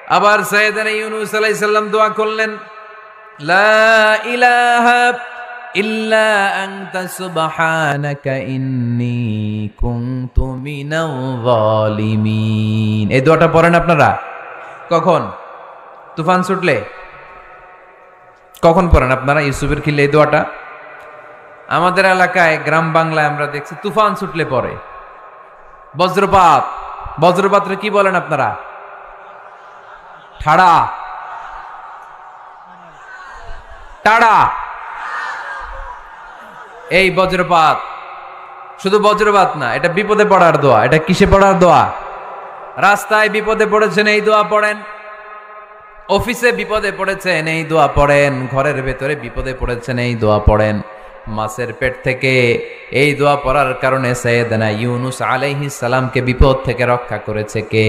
আবার সাইয়েদনা ইউনূস আলাইহিস সালাম দোয়া করলেন, লা ইলাহা ইল্লা আনতা সুবহানাকা ইন্নী কুনতু মিনাল যালিমিন। এই দোয়াটা পড়েন আপনারা কখন? তুফান ছুটলে? কখন পড়েন আপনারা ইউসুফের খিলে এই দোয়াটা? আমাদের এলাকায় গ্রাম বাংলায় আমরা দেখছি তুফান ছুটলে পড়ে। বজ্রপাত, বজ্রপাতরে কি বলেন আপনারা? ঠাড়া, টাড়া। এই বজ্রপাত শুধু বজ্রপাত না, এটা বিপদে পড়ার দোয়া। এটা কিসে পড়ার দোয়া? রাস্তায় বিপদে পড়েছেন এই দোয়া পড়েন, অফিসে বিপদে পড়েছেন এই দোয়া পড়েন, ঘরের ভেতরে বিপদে পড়েছেন এই দোয়া পড়েন। মাছের পেট থেকে এই দোয়া পড়ার কারণে সাইয়েদনা ইউনূস আলাইহিস সালামকে বিপদ থেকে রক্ষা করেছে কে?